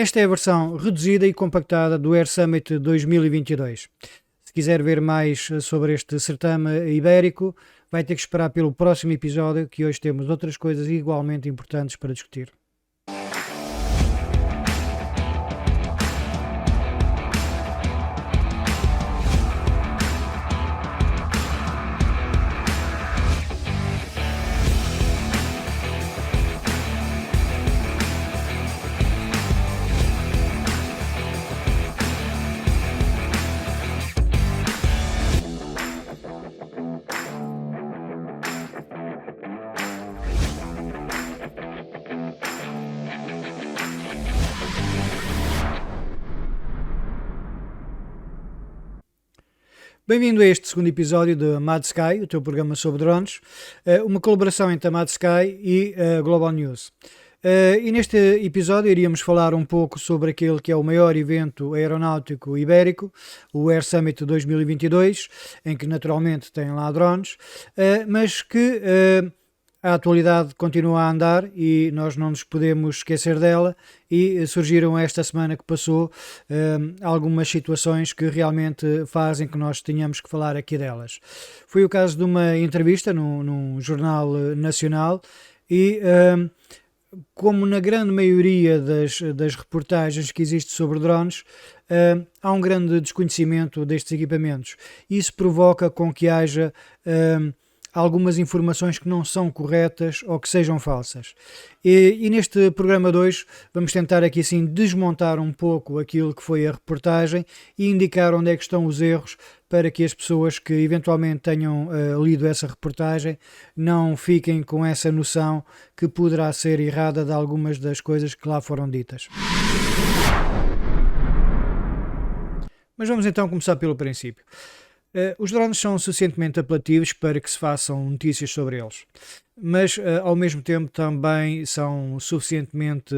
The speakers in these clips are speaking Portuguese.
Esta é a versão reduzida e compactada do Air Summit 2022. Se quiser ver mais sobre este certame ibérico, vai ter que esperar pelo próximo episódio, que hoje temos outras coisas igualmente importantes para discutir. Bem-vindo a este segundo episódio de Mad Sky, o teu programa sobre drones, uma colaboração entre a Mad Sky e a Global News. E neste episódio iríamos falar um pouco sobre aquele que é o maior evento aeronáutico ibérico, o Air Summit 2022, em que naturalmente tem lá drones, mas que a atualidade continua a andar e nós não nos podemos esquecer dela, e surgiram esta semana que passou algumas situações que realmente fazem que nós tenhamos que falar aqui delas. Foi o caso de uma entrevista num jornal nacional e como na grande maioria das reportagens que existe sobre drones, há um grande desconhecimento destes equipamentos. Isso provoca com que haja algumas informações que não são corretas ou que sejam falsas. E neste programa 2 vamos tentar aqui assim desmontar um pouco aquilo que foi a reportagem e indicar onde é que estão os erros para que as pessoas que eventualmente tenham lido essa reportagem não fiquem com essa noção que poderá ser errada de algumas das coisas que lá foram ditas. Mas vamos então começar pelo princípio. Os drones são suficientemente apelativos para que se façam notícias sobre eles, mas ao mesmo tempo também são suficientemente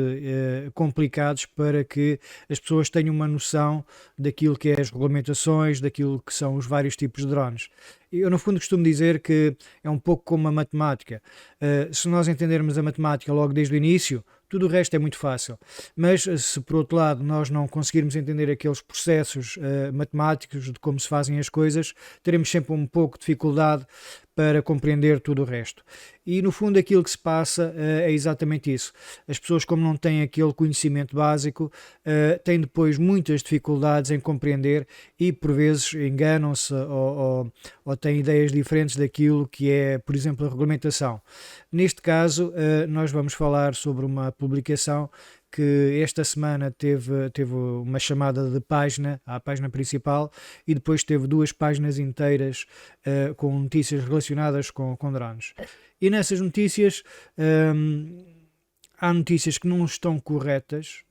complicados para que as pessoas tenham uma noção daquilo que é as regulamentações, daquilo que são os vários tipos de drones. Eu no fundo costumo dizer que é um pouco como a matemática. Se nós entendermos a matemática logo desde o início, tudo o resto é muito fácil, mas se por outro lado nós não conseguirmos entender aqueles processos matemáticos de como se fazem as coisas, teremos sempre um pouco de dificuldade para compreender tudo o resto. E no fundo aquilo que se passa é exatamente isso. As pessoas, como não têm aquele conhecimento básico, têm depois muitas dificuldades em compreender e por vezes enganam-se ou têm ideias diferentes daquilo que é, por exemplo, a regulamentação. Neste caso, nós vamos falar sobre uma publicação que esta semana teve uma chamada de página à página principal e depois teve 2 páginas inteiras com notícias relacionadas com drones. E nessas notícias há notícias que não estão corretas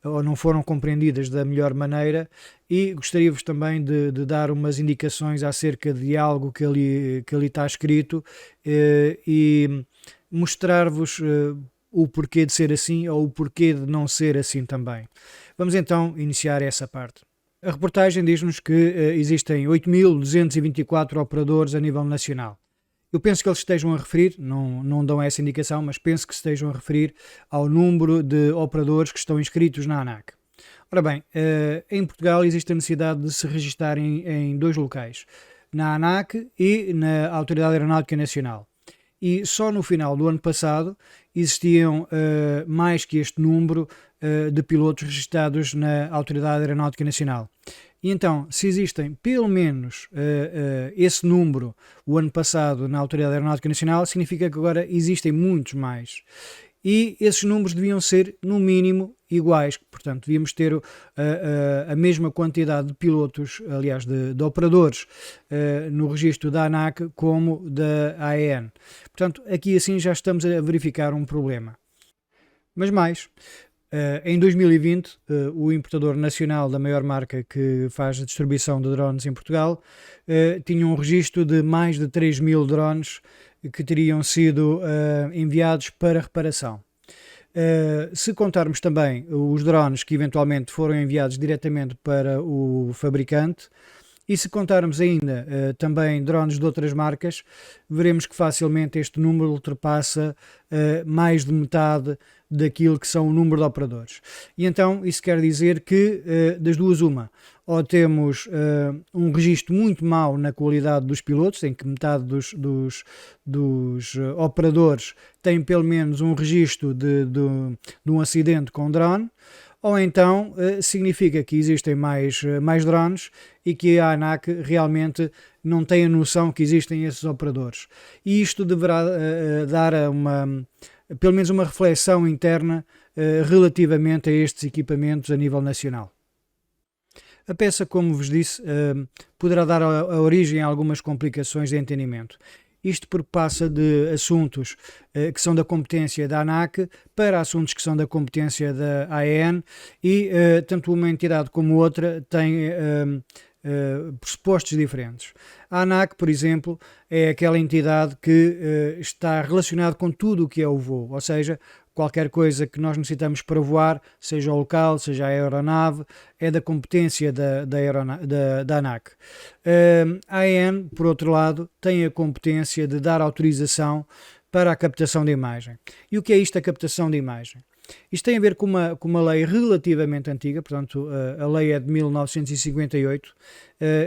ou não foram compreendidas da melhor maneira, e gostaria-vos também de dar umas indicações acerca de algo que ali está escrito e mostrar-vos o porquê de ser assim ou o porquê de não ser assim também. Vamos então iniciar essa parte. A reportagem diz-nos que existem 8.224 operadores a nível nacional. Eu penso que eles estejam a referir, não dão essa indicação, mas penso que estejam a referir ao número de operadores que estão inscritos na ANAC. Ora bem, em Portugal existe a necessidade de se registar em 2 locais, na ANAC e na Autoridade Aeronáutica Nacional. E só no final do ano passado existiam mais que este número de pilotos registados na Autoridade Aeronáutica Nacional. E então, se existem pelo menos esse número o ano passado na Autoridade Aeronáutica Nacional, significa que agora existem muitos mais. E esses números deviam ser, no mínimo, iguais. Portanto, devíamos ter a mesma quantidade de pilotos, aliás, de operadores no registro da ANAC como da AEN. Portanto, aqui assim já estamos a verificar um problema. Mas mais, em 2020, o importador nacional da maior marca que faz a distribuição de drones em Portugal tinha um registro de mais de 3.000 drones que teriam sido enviados para reparação. Se contarmos também os drones que eventualmente foram enviados diretamente para o fabricante, E se contarmos ainda também drones de outras marcas, veremos que facilmente este número ultrapassa mais de metade daquilo que são o número de operadores. E então isso quer dizer que das duas uma, ou temos um registro muito mau na qualidade dos pilotos, em que metade dos operadores têm pelo menos um registro de um acidente com drone, ou então significa que existem mais drones e que a ANAC realmente não tem a noção que existem esses operadores. E isto deverá dar pelo menos uma reflexão interna relativamente a estes equipamentos a nível nacional. A peça, como vos disse, poderá dar a origem a algumas complicações de entendimento. Isto porque passa de assuntos que são da competência da ANAC para assuntos que são da competência da AEN e tanto uma entidade como outra têm pressupostos diferentes. A ANAC, por exemplo, é aquela entidade que está relacionada com tudo o que é o voo, ou seja, qualquer coisa que nós necessitamos para voar, seja o local, seja a aeronave, é da competência da ANAC. A AEN, por outro lado, tem a competência de dar autorização para a captação de imagem. E o que é isto, a captação de imagem? Isto tem a ver com uma lei relativamente antiga, portanto a lei é de 1958,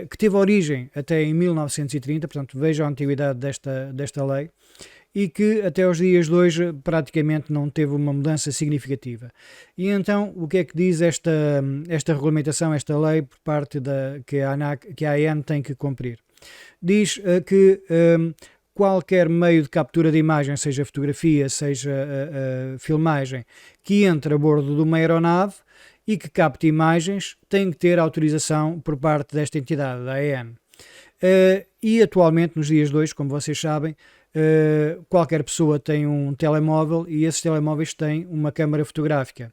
que teve origem até em 1930, portanto vejam a antiguidade desta lei, e que até os dias de hoje praticamente não teve uma mudança significativa. E então o que é que diz esta regulamentação, esta lei por parte que a AEN tem que cumprir? Diz que qualquer meio de captura de imagem, seja fotografia, seja filmagem, que entre a bordo de uma aeronave e que capte imagens, tem que ter autorização por parte desta entidade, da AEN. E atualmente, nos dias de hoje, como vocês sabem, qualquer pessoa tem um telemóvel e esses telemóveis têm uma câmara fotográfica.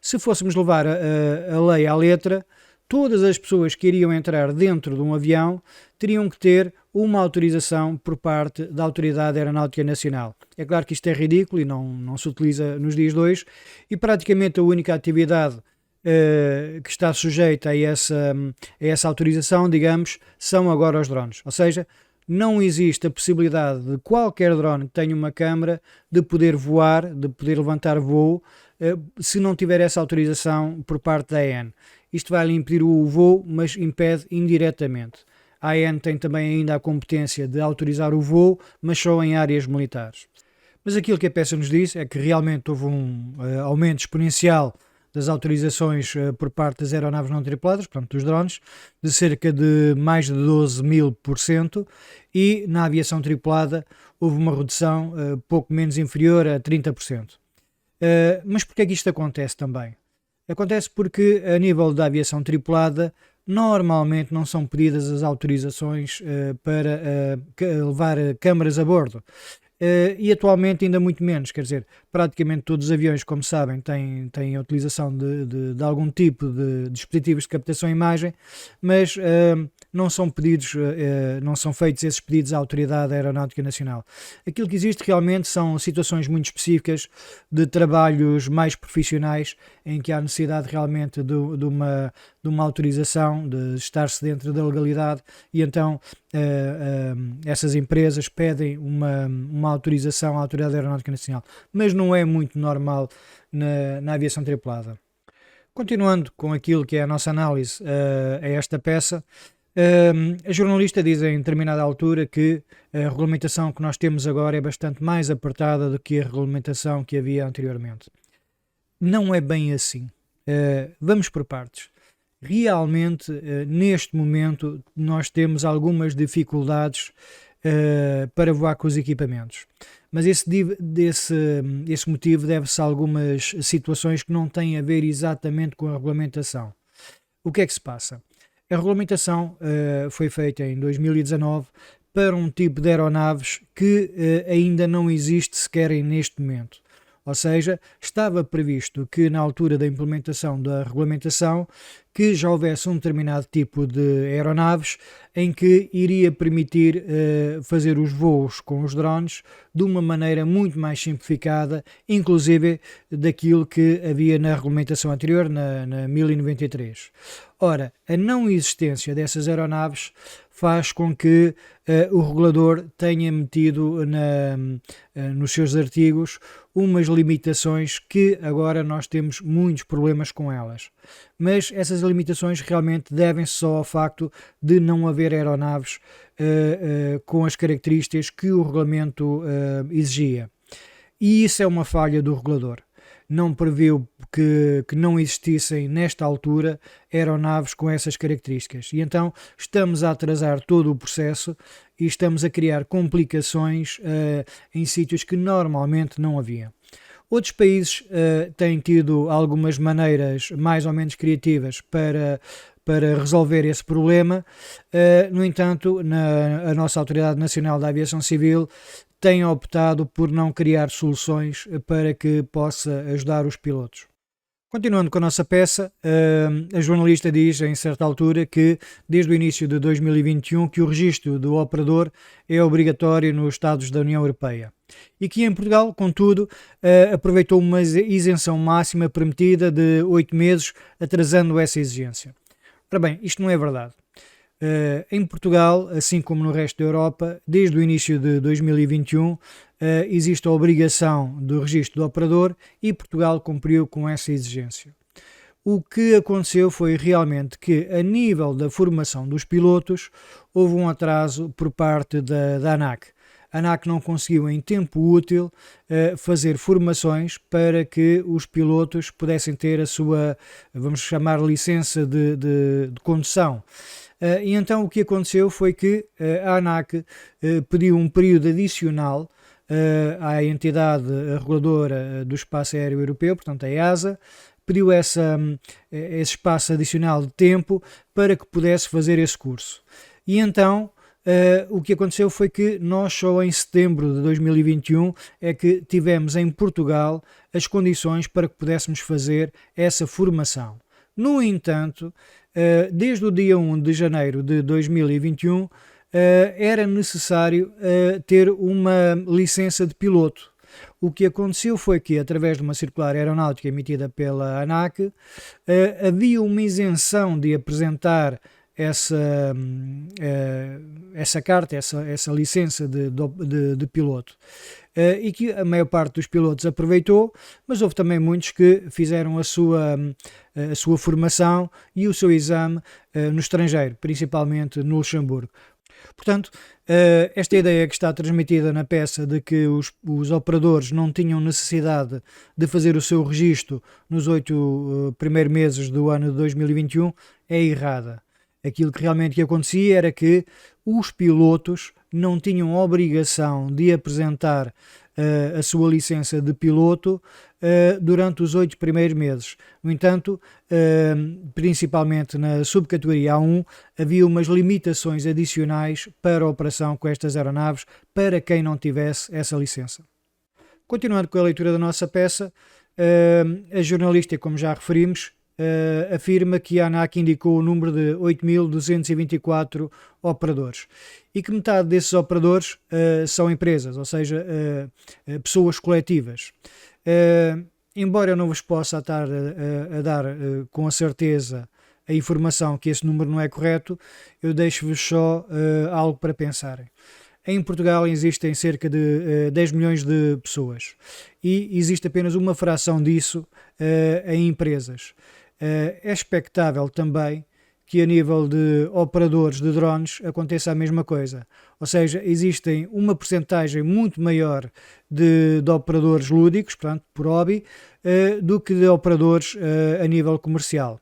Se fôssemos levar a lei à letra, todas as pessoas que iriam entrar dentro de um avião teriam que ter uma autorização por parte da Autoridade Aeronáutica Nacional. É claro que isto é ridículo e não se utiliza nos dias de hoje, e praticamente a única atividade que está sujeita a essa autorização, digamos, são agora os drones. Ou seja, não existe a possibilidade de qualquer drone que tenha uma câmara de poder voar, de poder levantar voo, se não tiver essa autorização por parte da AEN. Isto vai lhe impedir o voo, mas impede indiretamente. A AEN tem também ainda a competência de autorizar o voo, mas só em áreas militares. Mas aquilo que a peça nos diz é que realmente houve um aumento exponencial das autorizações por parte das aeronaves não tripuladas, portanto dos drones, de cerca de mais de 12.000%, e na aviação tripulada houve uma redução pouco menos inferior a 30%. Mas porquê é que isto acontece também? Acontece porque a nível da aviação tripulada normalmente não são pedidas as autorizações para levar câmaras a bordo. E atualmente ainda muito menos, quer dizer, praticamente todos os aviões, como sabem, têm a utilização de algum tipo de dispositivos de captação de imagem, mas não são pedidos, não são feitos esses pedidos à Autoridade Aeronáutica Nacional. Aquilo que existe realmente são situações muito específicas de trabalhos mais profissionais em que há necessidade realmente de uma autorização, de estar-se dentro da legalidade, e então essas empresas pedem uma autorização à Autoridade Aeronáutica Nacional, mas não é muito normal na aviação tripulada. Continuando com aquilo que é a nossa análise a esta peça, a jornalista diz em determinada altura que a regulamentação que nós temos agora é bastante mais apertada do que a regulamentação que havia anteriormente. Não é bem assim. Vamos por partes. Realmente, neste momento, nós temos algumas dificuldades para voar com os equipamentos. Mas esse motivo deve-se a algumas situações que não têm a ver exatamente com a regulamentação. O que é que se passa? A regulamentação foi feita em 2019 para um tipo de aeronaves que ainda não existe sequer neste momento. Ou seja, estava previsto que na altura da implementação da regulamentação que já houvesse um determinado tipo de aeronaves em que iria permitir fazer os voos com os drones de uma maneira muito mais simplificada, inclusive daquilo que havia na regulamentação anterior, na 1093. Ora, a não existência dessas aeronaves faz com que o regulador tenha metido nos seus artigos umas limitações que agora nós temos muitos problemas com elas. Mas essas limitações realmente devem-se só ao facto de não haver aeronaves com as características que o regulamento exigia. E isso é uma falha do regulador. Não previu que não existissem nesta altura aeronaves com essas características e então estamos a atrasar todo o processo e estamos a criar complicações em sítios que normalmente não havia. Outros países têm tido algumas maneiras mais ou menos criativas para resolver esse problema. No entanto, a nossa Autoridade Nacional da Aviação Civil tem optado por não criar soluções para que possa ajudar os pilotos. Continuando com a nossa peça, a jornalista diz em certa altura que desde o início de 2021 que o registro do operador é obrigatório nos Estados da União Europeia e que em Portugal, contudo, aproveitou uma isenção máxima permitida de 8 meses, atrasando essa exigência. Ora bem, isto não é verdade. Em Portugal, assim como no resto da Europa, desde o início de 2021 existe a obrigação do registro do operador e Portugal cumpriu com essa exigência. O que aconteceu foi realmente que, a nível da formação dos pilotos, houve um atraso por parte da ANAC. A ANAC não conseguiu em tempo útil fazer formações para que os pilotos pudessem ter a sua, vamos chamar, licença de condução. E então o que aconteceu foi que a ANAC pediu um período adicional à entidade reguladora do espaço aéreo europeu, portanto a EASA, pediu esse espaço adicional de tempo para que pudesse fazer esse curso. E então o que aconteceu foi que nós só em setembro de 2021 é que tivemos em Portugal as condições para que pudéssemos fazer essa formação. No entanto, desde o dia 1 de janeiro de 2021 era necessário ter uma licença de piloto. O que aconteceu foi que, através de uma circular aeronáutica emitida pela ANAC, havia uma isenção de apresentar essa carta, essa licença de piloto. E que a maior parte dos pilotos aproveitou, mas houve também muitos que fizeram a sua formação e o seu exame no estrangeiro, principalmente no Luxemburgo. Portanto, esta ideia que está transmitida na peça de que os operadores não tinham necessidade de fazer o seu registro nos 8 primeiros meses do ano de 2021 é errada. Aquilo que realmente acontecia era que os pilotos não tinham obrigação de apresentar a sua licença de piloto durante os 8 primeiros meses. No entanto, principalmente na subcategoria A1, havia umas limitações adicionais para a operação com estas aeronaves para quem não tivesse essa licença. Continuando com a leitura da nossa peça, a jornalista, como já referimos, afirma que a ANAC indicou o número de 8.224 operadores e que metade desses operadores são empresas, ou seja, pessoas coletivas. Embora eu não vos possa estar a dar com a certeza a informação que esse número não é correto, eu deixo-vos só algo para pensarem. Em Portugal existem cerca de 10 milhões de pessoas e existe apenas uma fração disso em empresas. É expectável também que a nível de operadores de drones aconteça a mesma coisa. Ou seja, existem uma percentagem muito maior de operadores lúdicos, portanto, por hobby, do que de operadores a nível comercial.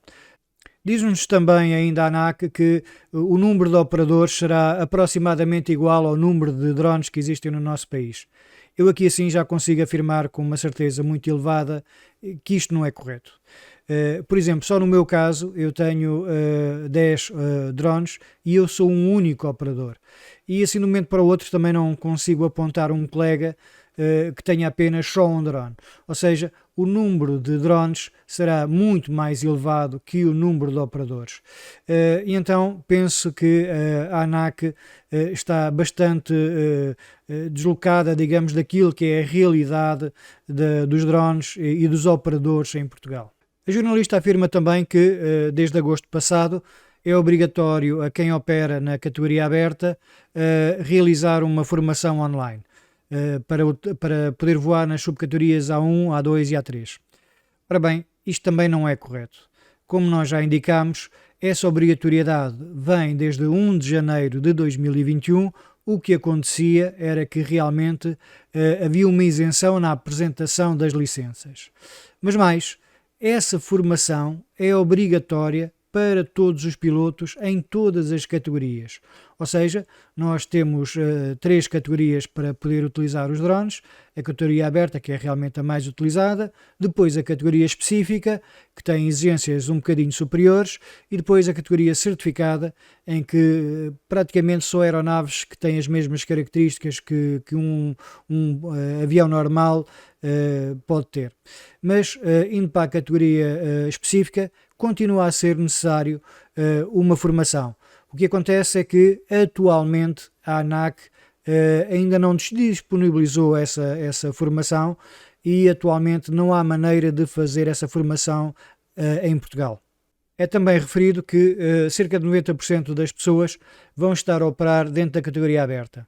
Diz-nos também ainda a ANAC que o número de operadores será aproximadamente igual ao número de drones que existem no nosso país. Eu aqui assim já consigo afirmar com uma certeza muito elevada que isto não é correto. Por exemplo, só no meu caso eu tenho 10 drones e eu sou um único operador. E assim de um momento para o outro também não consigo apontar um colega que tenha apenas só um drone. Ou seja, o número de drones será muito mais elevado que o número de operadores. E então penso que a ANAC está bastante deslocada, digamos, daquilo que é a realidade dos drones e dos operadores em Portugal. A jornalista afirma também que, desde agosto passado, é obrigatório a quem opera na categoria aberta realizar uma formação online para poder voar nas subcategorias A1, A2 e A3. Ora bem, isto também não é correto. Como nós já indicámos, essa obrigatoriedade vem desde 1 de janeiro de 2021. O que acontecia era que realmente havia uma isenção na apresentação das licenças. Mas mais, essa formação é obrigatória para todos os pilotos em todas as categorias. Ou seja, nós temos 3 categorias para poder utilizar os drones: a categoria aberta, que é realmente a mais utilizada, depois a categoria específica, que tem exigências um bocadinho superiores, e depois a categoria certificada, em que praticamente só aeronaves que têm as mesmas características que um avião normal pode ter. Mas indo para a categoria específica, continua a ser necessário uma formação. O que acontece é que atualmente a ANAC ainda não disponibilizou essa formação e atualmente não há maneira de fazer essa formação em Portugal. É também referido que cerca de 90% das pessoas vão estar a operar dentro da categoria aberta.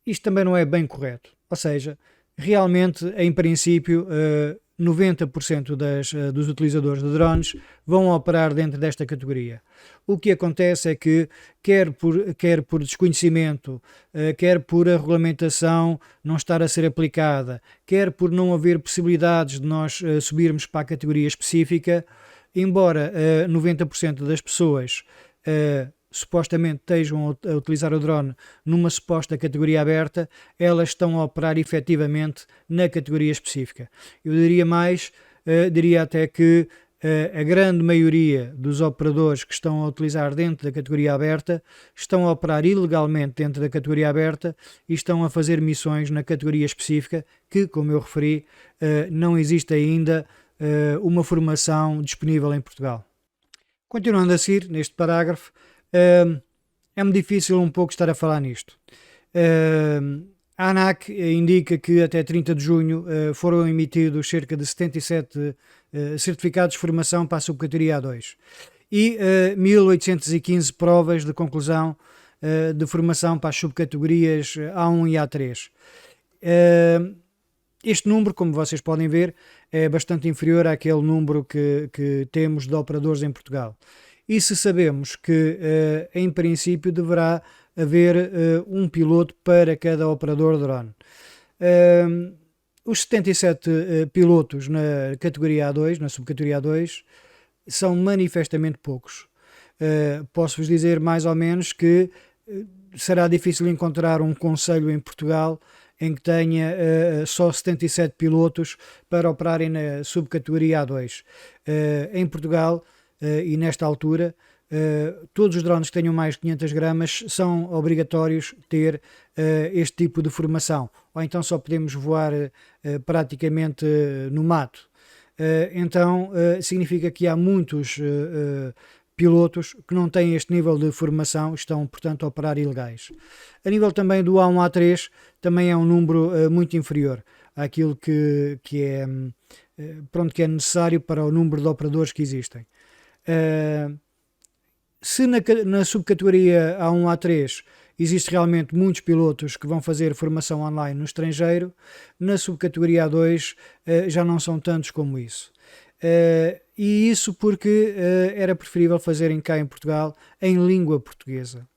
Isto também não é bem correto. Ou seja, realmente, em princípio, 90% dos utilizadores de drones vão operar dentro desta categoria. O que acontece é que, quer por desconhecimento, quer por a regulamentação não estar a ser aplicada, quer por não haver possibilidades de nós subirmos para a categoria específica, embora 90% das pessoas supostamente estejam a utilizar o drone numa suposta categoria aberta, elas estão a operar efetivamente na categoria específica. Eu diria mais, diria até que a grande maioria dos operadores que estão a utilizar dentro da categoria aberta estão a operar ilegalmente dentro da categoria aberta e estão a fazer missões na categoria específica, que, como eu referi, não existe ainda uma formação disponível em Portugal. Continuando a seguir, neste parágrafo, é-me difícil um pouco estar a falar nisto. A ANAC indica que até 30 de junho foram emitidos cerca de 77 certificados de formação para a subcategoria A2 e 1815 provas de conclusão de formação para as subcategorias A1 e A3. Este número, como vocês podem ver, é bastante inferior àquele número que temos de operadores em Portugal. E se sabemos que, em princípio, deverá haver um piloto para cada operador de drone. Os 77 pilotos na categoria A2, na subcategoria A2, são manifestamente poucos. Posso-vos dizer mais ou menos que será difícil encontrar um concelho em Portugal em que tenha só 77 pilotos para operarem na subcategoria A2. Em Portugal, e nesta altura, todos os drones que tenham mais de 500 gramas são obrigatórios ter este tipo de formação, ou então só podemos voar praticamente no mato. Então significa que há muitos pilotos que não têm este nível de formação, estão portanto a operar ilegais. A nível também do A1, A3, também é um número muito inferior àquilo que é necessário para o número de operadores que existem. Se na subcategoria A1, A3 existe realmente muitos pilotos que vão fazer formação online no estrangeiro, na subcategoria A2 já não são tantos como isso. E isso porque era preferível fazerem cá em Portugal em língua portuguesa.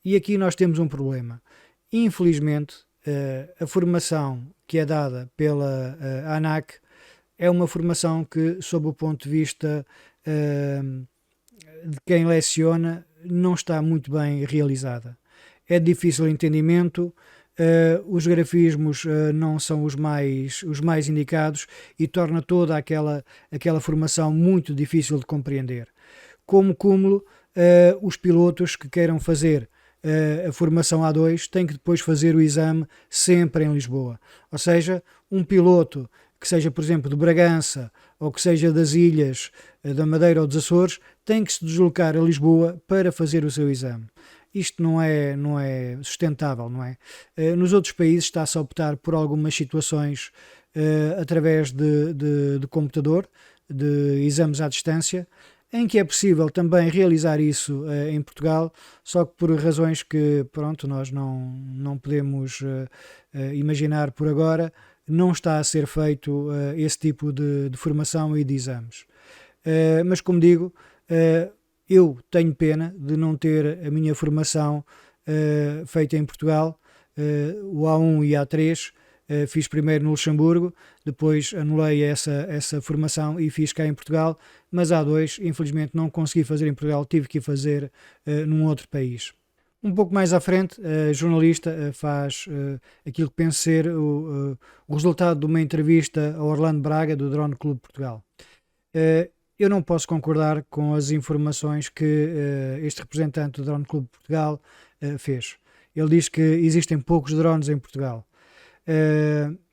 E aqui nós temos um problema. Infelizmente, a formação que é dada pela ANAC é uma formação que, sob o ponto de vista de quem leciona, não está muito bem realizada. É de difícil entendimento, os grafismos não são os mais indicados e torna toda aquela formação muito difícil de compreender. Como cúmulo, os pilotos que queiram fazer a formação A2 tem que depois fazer o exame sempre em Lisboa. Ou seja, um piloto que seja, por exemplo, de Bragança ou que seja das ilhas da Madeira ou dos Açores, tem que se deslocar a Lisboa para fazer o seu exame. Isto não é sustentável, não é? Nos outros países está-se a optar por algumas situações através de computador, de exames à distância, em que é possível também realizar isso em Portugal, só que por razões que, pronto, nós não podemos imaginar por agora, não está a ser feito esse tipo de formação e de exames. Mas como digo, eu tenho pena de não ter a minha formação feita em Portugal, o A1 e A3, fiz primeiro no Luxemburgo, depois anulei essa formação e fiz cá em Portugal, mas A2 infelizmente não consegui fazer em Portugal, tive que fazer num outro país. Um pouco mais à frente, a jornalista faz aquilo que penso ser o resultado de uma entrevista a Orlando Braga, do Drone Clube Portugal. Eu não posso concordar com as informações que este representante do Drone Clube Portugal fez. Ele diz que existem poucos drones em Portugal.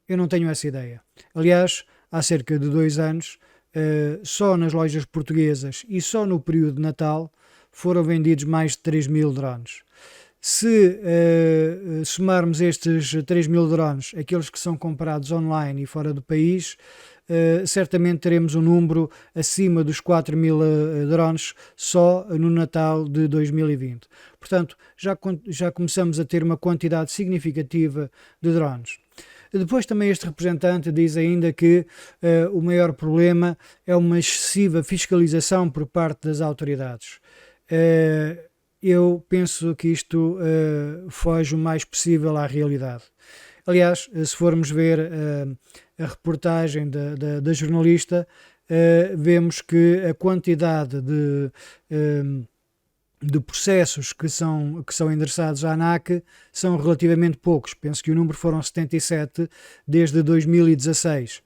Eu não tenho essa ideia. Aliás, há cerca de 2 anos, só nas lojas portuguesas e só no período de Natal foram vendidos mais de 3.000 drones. Se somarmos estes 3.000 drones, aqueles que são comprados online e fora do país, certamente teremos um número acima dos 4.000 drones só no Natal de 2020. Portanto, já começamos a ter uma quantidade significativa de drones. Depois também este representante diz ainda que o maior problema é uma excessiva fiscalização por parte das autoridades. Eu penso que isto foge o mais possível à realidade. Aliás, se formos ver a reportagem da jornalista, vemos que a quantidade de processos que são endereçados à ANAC são relativamente poucos. Penso que o número foram 77 desde 2016.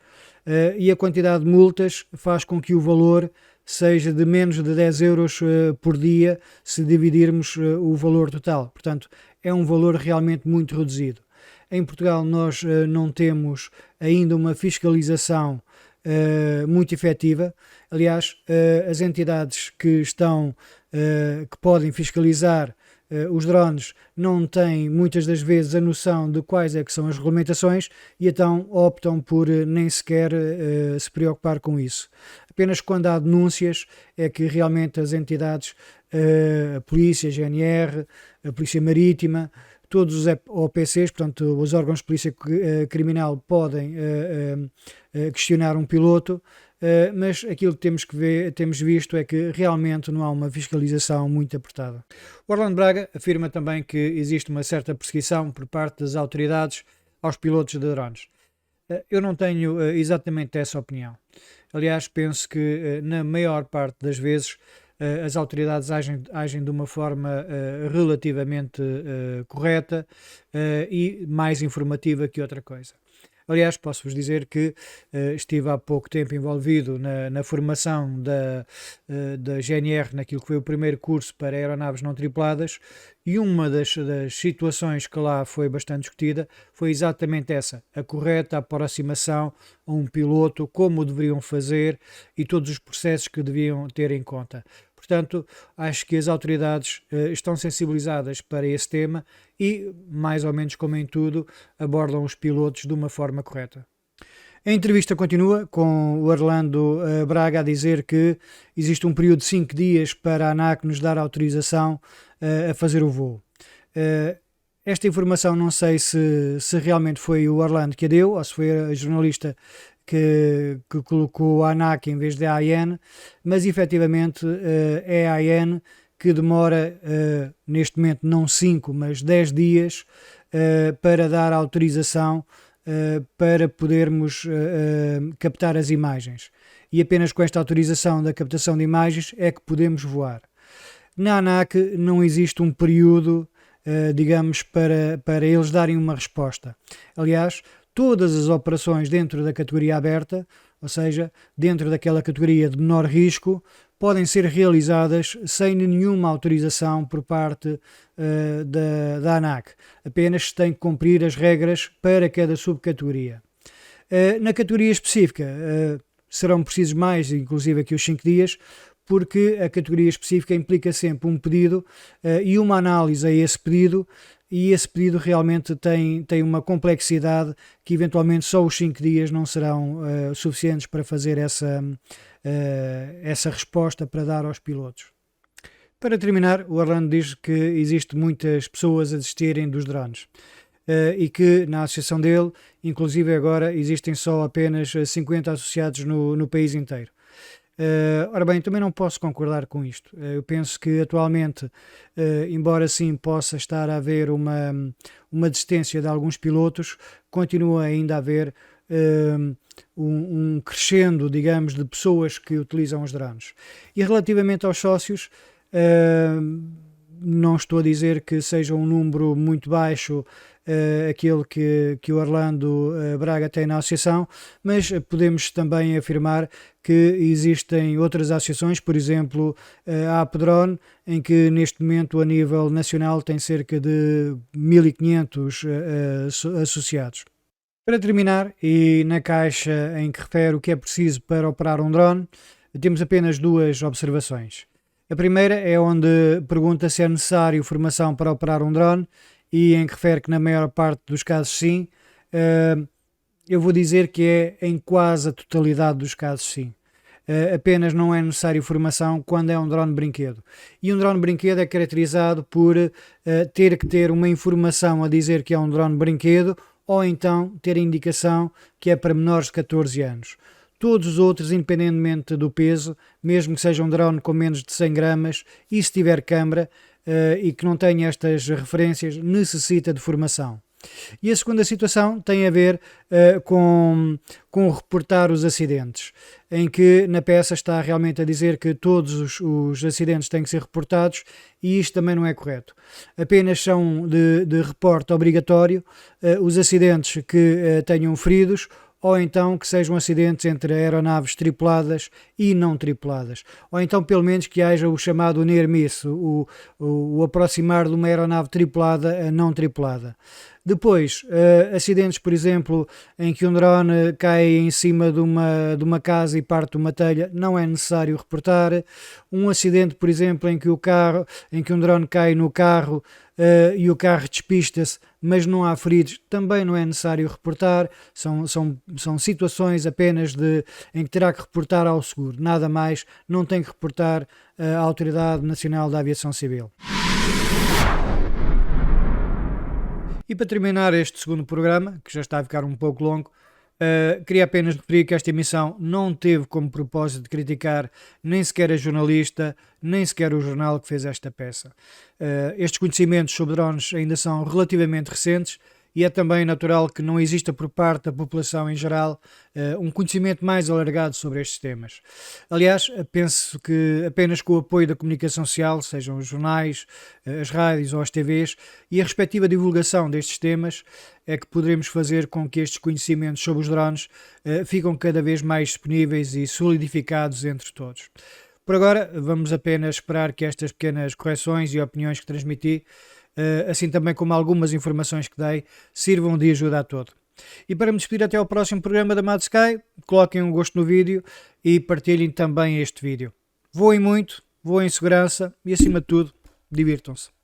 E a quantidade de multas faz com que o valor seja de menos de 10 euros por dia se dividirmos o valor total. Portanto, é um valor realmente muito reduzido. Em Portugal nós não temos ainda uma fiscalização muito efetiva. Aliás, as entidades que podem fiscalizar os drones não têm muitas das vezes a noção de quais é que são as regulamentações e então optam por nem sequer se preocupar com isso. Apenas quando há denúncias é que realmente as entidades, a Polícia, a GNR, a Polícia Marítima, todos os OPCs, portanto os órgãos de polícia criminal podem questionar um piloto, mas aquilo que temos visto é que realmente não há uma fiscalização muito apertada. O Orlando Braga afirma também que existe uma certa perseguição por parte das autoridades aos pilotos de drones. Eu não tenho exatamente essa opinião. Aliás, penso que na maior parte das vezes as autoridades agem de uma forma relativamente correta e mais informativa que outra coisa. Aliás, posso-vos dizer que estive há pouco tempo envolvido na formação da GNR, naquilo que foi o primeiro curso para aeronaves não tripuladas, e uma das situações que lá foi bastante discutida foi exatamente essa, a correta aproximação a um piloto, como o deveriam fazer e todos os processos que deviam ter em conta. Portanto, acho que as autoridades estão sensibilizadas para esse tema e, mais ou menos como em tudo, abordam os pilotos de uma forma correta. A entrevista continua com o Orlando Braga a dizer que existe um período de 5 dias para a ANAC nos dar autorização a fazer o voo. Esta informação não sei se realmente foi o Orlando que a deu ou se foi a jornalista que colocou a ANAC em vez da AN, mas efetivamente é a AN que demora, neste momento não 5, mas 10 dias para dar autorização para podermos captar as imagens. E apenas com esta autorização da captação de imagens é que podemos voar. Na ANAC não existe um período, digamos, para eles darem uma resposta. Aliás, todas as operações dentro da categoria aberta, ou seja, dentro daquela categoria de menor risco, podem ser realizadas sem nenhuma autorização por parte da ANAC. Apenas se tem que cumprir as regras para cada subcategoria. Na categoria específica serão precisos mais, inclusive aqui os 5 dias, porque a categoria específica implica sempre um pedido e uma análise a esse pedido, e esse pedido realmente tem uma complexidade que eventualmente só os 5 dias não serão suficientes para fazer essa resposta para dar aos pilotos. Para terminar, o Orlando diz que existe muitas pessoas a desistirem dos drones. E que na associação dele, inclusive agora, existem só apenas 50 associados no país inteiro. Ora bem, também não posso concordar com isto. Eu penso que atualmente, embora sim possa estar a haver uma desistência de alguns pilotos, continua ainda a haver um crescendo, digamos, de pessoas que utilizam os drones. E relativamente aos sócios, não estou a dizer que seja um número muito baixo aquele que o Orlando Braga tem na associação, mas podemos também afirmar que existem outras associações, por exemplo a APDrone, em que neste momento a nível nacional tem cerca de 1500 associados. Para terminar, e na caixa em que refere o que é preciso para operar um drone, temos apenas 2 observações. A primeira é onde pergunta se é necessário formação para operar um drone e em que refere que na maior parte dos casos sim. Eu vou dizer que é em quase a totalidade dos casos sim. Apenas não é necessário formação quando é um drone brinquedo. E um drone brinquedo é caracterizado por ter que ter uma informação a dizer que é um drone brinquedo, ou então ter a indicação que é para menores de 14 anos. Todos os outros, independentemente do peso, mesmo que seja um drone com menos de 100 gramas, e se tiver câmara e que não tenha estas referências, necessita de formação. E a segunda situação tem a ver com reportar os acidentes, em que na peça está realmente a dizer que todos os acidentes têm que ser reportados, e isto também não é correto. Apenas são de reporte obrigatório os acidentes que tenham feridos, ou então que sejam acidentes entre aeronaves tripuladas e não tripuladas, ou então pelo menos que haja o chamado near miss, o aproximar de uma aeronave tripulada a não tripulada. Depois, acidentes, por exemplo, em que um drone cai em cima de uma casa e parte uma telha, não é necessário reportar. Um acidente, por exemplo, em que um drone cai no carro e o carro despista-se, mas não há feridos, também não é necessário reportar. São situações apenas em que terá que reportar ao seguro, nada mais, não tem que reportar à Autoridade Nacional da Aviação Civil. E para terminar este segundo programa, que já está a ficar um pouco longo, queria apenas referir que esta emissão não teve como propósito de criticar nem sequer a jornalista, nem sequer o jornal que fez esta peça. Estes conhecimentos sobre drones ainda são relativamente recentes, e é também natural que não exista por parte da população em geral um conhecimento mais alargado sobre estes temas. Aliás, penso que apenas com o apoio da comunicação social, sejam os jornais, as rádios ou as TVs, e a respectiva divulgação destes temas, é que poderemos fazer com que estes conhecimentos sobre os drones ficam cada vez mais disponíveis e solidificados entre todos. Por agora, vamos apenas esperar que estas pequenas correções e opiniões que transmiti, assim também como algumas informações que dei, sirvam de ajuda a todo. E para me despedir até ao próximo programa da Mad Sky, coloquem um gosto no vídeo e partilhem também este vídeo. Voem muito, voem em segurança e, acima de tudo, divirtam-se.